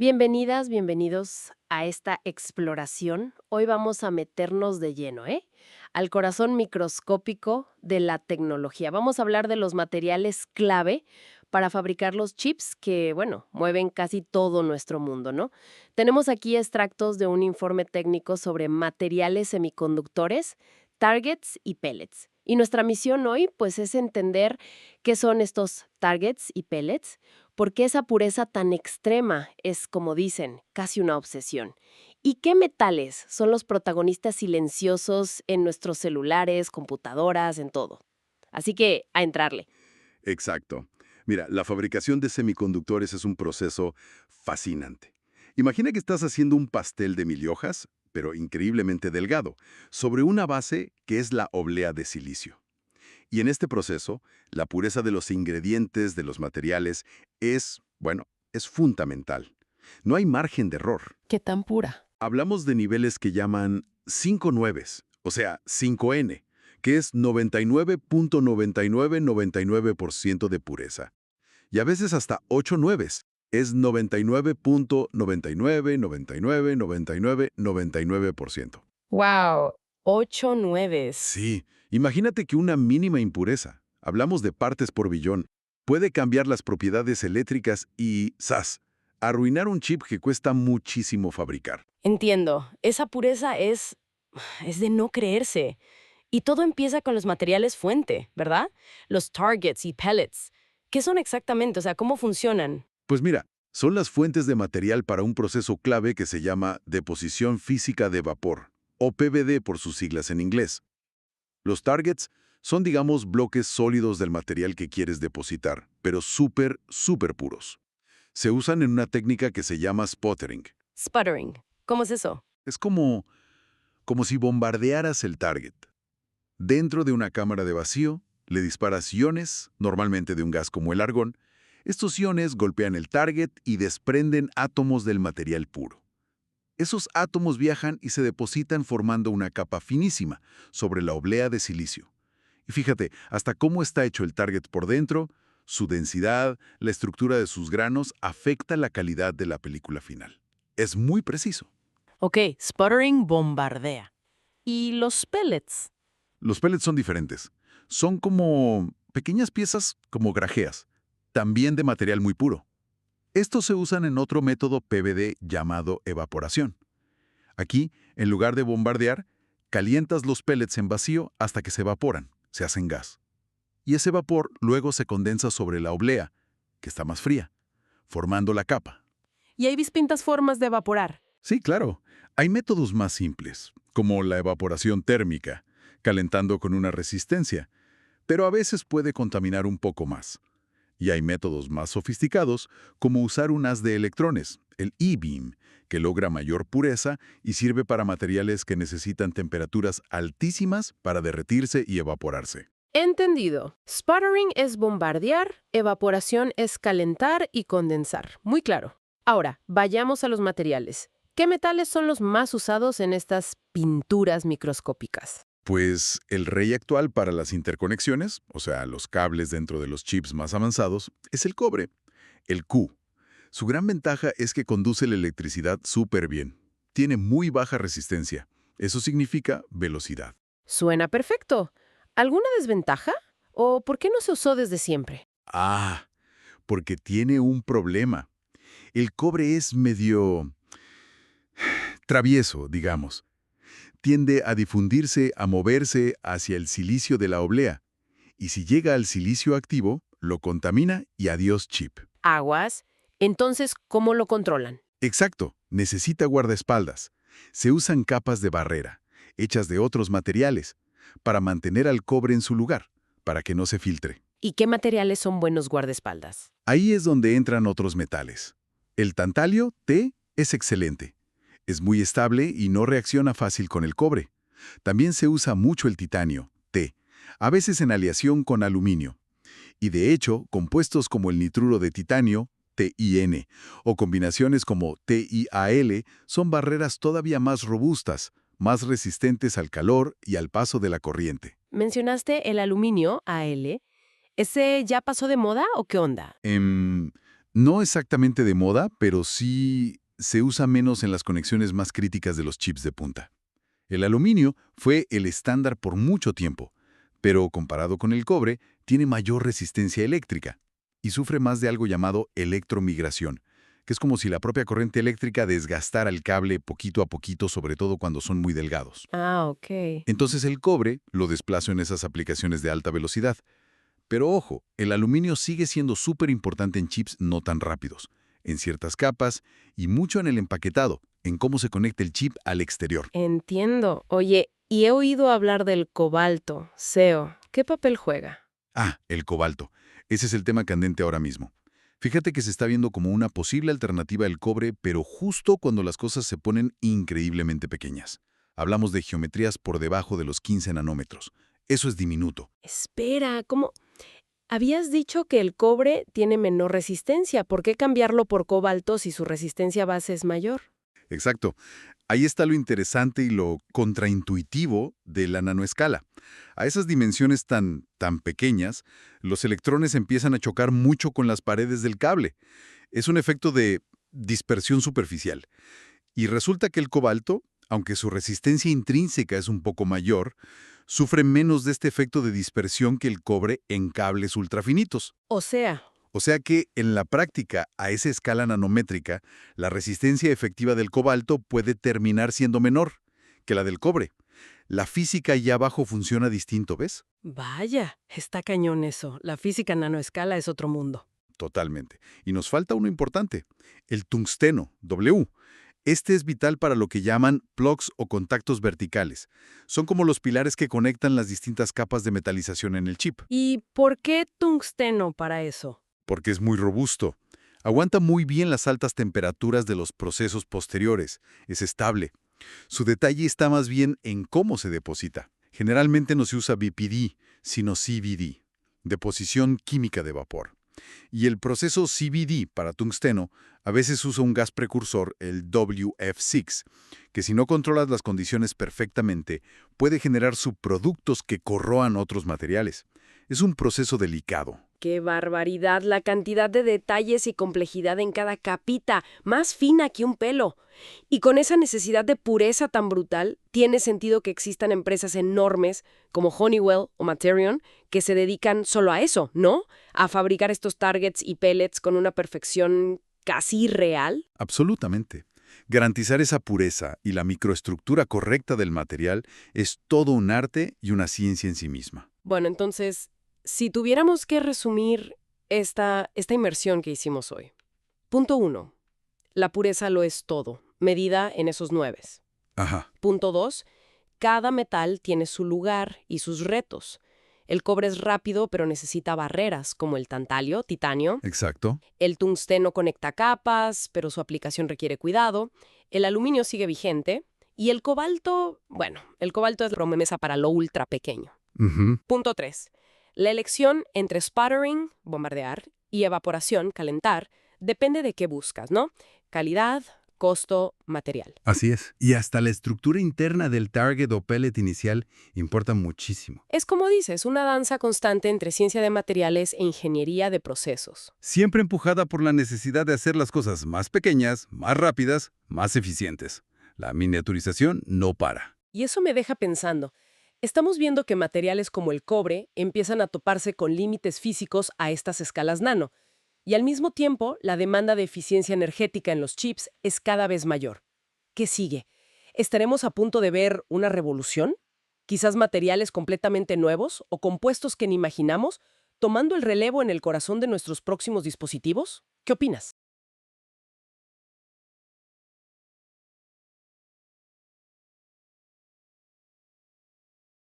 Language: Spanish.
Bienvenidas, bienvenidos a esta exploración. Hoy vamos a meternos de lleno, al corazón microscópico de la tecnología. Vamos a hablar de los materiales clave para fabricar los chips que, bueno, mueven casi todo nuestro mundo, ¿no? Tenemos aquí extractos de un informe técnico sobre materiales semiconductores, targets y pellets. Y nuestra misión hoy, pues, es entender qué son estos targets y pellets, por qué esa pureza tan extrema es, como dicen, casi una obsesión. ¿Y qué metales son los protagonistas silenciosos en nuestros celulares, computadoras, en todo? Así que, a entrarle. Exacto. Mira, la fabricación de semiconductores es un proceso fascinante. Imagina que estás haciendo un pastel de 1000 hojas, pero increíblemente delgado, sobre una base que es la oblea de silicio. Y en este proceso, la pureza de los ingredientes, de los materiales, es fundamental. No hay margen de error. ¿Qué tan pura? Hablamos de niveles que llaman 5 nueves, o sea, 5N, que es 99.9999% de pureza. Y a veces hasta 8 nueves, es 99.99999999%. ¡Wow! 8 nueves. Sí, imagínate que una mínima impureza, hablamos de partes por billón, puede cambiar las propiedades eléctricas y, ¡zas!, arruinar un chip que cuesta muchísimo fabricar. Entiendo. Esa pureza es de no creerse. Y todo empieza con los materiales fuente, ¿verdad? Los targets y pellets. ¿Qué son exactamente? O sea, ¿cómo funcionan? Pues mira, son las fuentes de material para un proceso clave que se llama deposición física de vapor, o PVD por sus siglas en inglés. Los targets son, digamos, bloques sólidos del material que quieres depositar, pero súper puros. Se usan en una técnica que se llama sputtering. Sputtering. ¿Cómo es eso? Es como si bombardearas el target. Dentro de una cámara de vacío, le disparas iones, normalmente de un gas como el argón. Estos iones golpean el target y desprenden átomos del material puro. Esos átomos viajan y se depositan formando una capa finísima sobre la oblea de silicio. Y fíjate, hasta cómo está hecho el target por dentro, su densidad, la estructura de sus granos afecta la calidad de la película final. Es muy preciso. Ok, sputtering bombardea. ¿Y los pellets? Los pellets son diferentes. Son como pequeñas piezas como grajeas, también de material muy puro. Estos se usan en otro método PVD llamado evaporación. Aquí, en lugar de bombardear, calientas los pellets en vacío hasta que se evaporan, se hacen gas. Y ese vapor luego se condensa sobre la oblea, que está más fría, formando la capa. Y hay distintas formas de evaporar. Sí, claro. Hay métodos más simples, como la evaporación térmica, calentando con una resistencia, pero a veces puede contaminar un poco más. Y hay métodos más sofisticados, como usar un haz de electrones, el E-beam, que logra mayor pureza y sirve para materiales que necesitan temperaturas altísimas para derretirse y evaporarse. Entendido. Sputtering es bombardear, evaporación es calentar y condensar. Muy claro. Ahora, vayamos a los materiales. ¿Qué metales son los más usados en estas pinturas microscópicas? Pues el rey actual para las interconexiones, o sea, los cables dentro de los chips más avanzados, es el cobre, el Q. Su gran ventaja es que conduce la electricidad súper bien. Tiene muy baja resistencia. Eso significa velocidad. Suena perfecto. ¿Alguna desventaja? ¿O por qué no se usó desde siempre? Ah, porque tiene un problema. El cobre es medio travieso, digamos. Tiende a difundirse, a moverse hacia el silicio de la oblea. Y si llega al silicio activo, lo contamina y adiós chip. Aguas. Entonces, ¿cómo lo controlan? Exacto, necesita guardaespaldas. Se usan capas de barrera, hechas de otros materiales, para mantener al cobre en su lugar, para que no se filtre. ¿Y qué materiales son buenos guardaespaldas? Ahí es donde entran otros metales. El tantalio, T, es excelente. Es muy estable y no reacciona fácil con el cobre. También se usa mucho el titanio, T, a veces en aleación con aluminio. Y de hecho, compuestos como el nitruro de titanio, TiN, o combinaciones como TiAl son barreras todavía más robustas, más resistentes al calor y al paso de la corriente. Mencionaste el aluminio, Al. ¿Ese ya pasó de moda o qué onda? Em, No exactamente de moda, pero sí se usa menos en las conexiones más críticas de los chips de punta. El aluminio fue el estándar por mucho tiempo, pero comparado con el cobre, tiene mayor resistencia eléctrica y sufre más de algo llamado electromigración, que es como si la propia corriente eléctrica desgastara el cable poquito a poquito, sobre todo cuando son muy delgados. Ah, ok. Entonces el cobre lo desplazo en esas aplicaciones de alta velocidad. Pero ojo, el aluminio sigue siendo súper importante en chips no tan rápidos, en ciertas capas y mucho en el empaquetado, en cómo se conecta el chip al exterior. Entiendo. Oye, y he oído hablar del cobalto, SEO. ¿Qué papel juega? Ah, el cobalto. Ese es el tema candente ahora mismo. Fíjate que se está viendo como una posible alternativa al cobre, pero justo cuando las cosas se ponen increíblemente pequeñas. Hablamos de geometrías por debajo de los 15 nanómetros. Eso es diminuto. Espera, ¿cómo? Habías dicho que el cobre tiene menor resistencia. ¿Por qué cambiarlo por cobalto si su resistencia base es mayor? Exacto. Ahí está lo interesante y lo contraintuitivo de la nanoescala. A esas dimensiones tan pequeñas, los electrones empiezan a chocar mucho con las paredes del cable. Es un efecto de dispersión superficial. Y resulta que el cobalto, aunque su resistencia intrínseca es un poco mayor, sufre menos de este efecto de dispersión que el cobre en cables ultrafinitos. O sea, O sea que, en la práctica, a esa escala nanométrica, la resistencia efectiva del cobalto puede terminar siendo menor que la del cobre. La física allá abajo funciona distinto, ¿ves? vaya, está cañón eso. La física en nanoescala es otro mundo. Totalmente. Y nos falta uno importante, el tungsteno, W. Este es vital para lo que llaman plugs o contactos verticales. Son como los pilares que conectan las distintas capas de metalización en el chip, ¿Y por qué tungsteno para eso? porque es muy robusto. Aguanta muy bien las altas temperaturas de los procesos posteriores. Es estable. Su detalle está más bien en cómo se deposita. Generalmente no se usa BPD, sino CVD, deposición química de vapor. Y el proceso CVD para tungsteno a veces usa un gas precursor, el WF6, que si no controlas las condiciones perfectamente, puede generar subproductos que corroan otros materiales. Es un proceso delicado. ¡Qué barbaridad! La cantidad de detalles y complejidad en cada capita, más fina que un pelo. Y con esa necesidad de pureza tan brutal, tiene sentido que existan empresas enormes como Honeywell o Materion que se dedican solo a eso, ¿no? A fabricar estos targets y pellets con una perfección casi real. Absolutamente. Garantizar esa pureza y la microestructura correcta del material es todo un arte y una ciencia en sí misma. Bueno, entonces, si tuviéramos que resumir esta inmersión que hicimos hoy. Punto 1. La pureza lo es todo, medida en esos 9. Ajá, Punto 2. Cada metal tiene su lugar y sus retos. El cobre es rápido, pero necesita barreras, como el tantalio, titanio. exacto. El tungsteno conecta capas, pero su aplicación requiere cuidado. El aluminio sigue vigente. Y el cobalto, bueno, el cobalto es promesa para lo ultra pequeño. Ujú. Punto 3. La elección entre sputtering, bombardear, y evaporación, calentar, depende de qué buscas, ¿no? Calidad, costo, material. Así es. Y hasta la estructura interna del target o pellet inicial importa muchísimo. Es como dices, una danza constante entre ciencia de materiales e ingeniería de procesos. Siempre empujada por la necesidad de hacer las cosas más pequeñas, más rápidas, más eficientes. La miniaturización no para. Y eso me deja pensando. Estamos viendo que materiales como el cobre empiezan a toparse con límites físicos a estas escalas nano. Y al mismo tiempo, la demanda de eficiencia energética en los chips es cada vez mayor. ¿Qué sigue? ¿Estaremos a punto de ver una revolución? ¿Quizás materiales completamente nuevos o compuestos que ni imaginamos, tomando el relevo en el corazón de nuestros próximos dispositivos? ¿Qué opinas?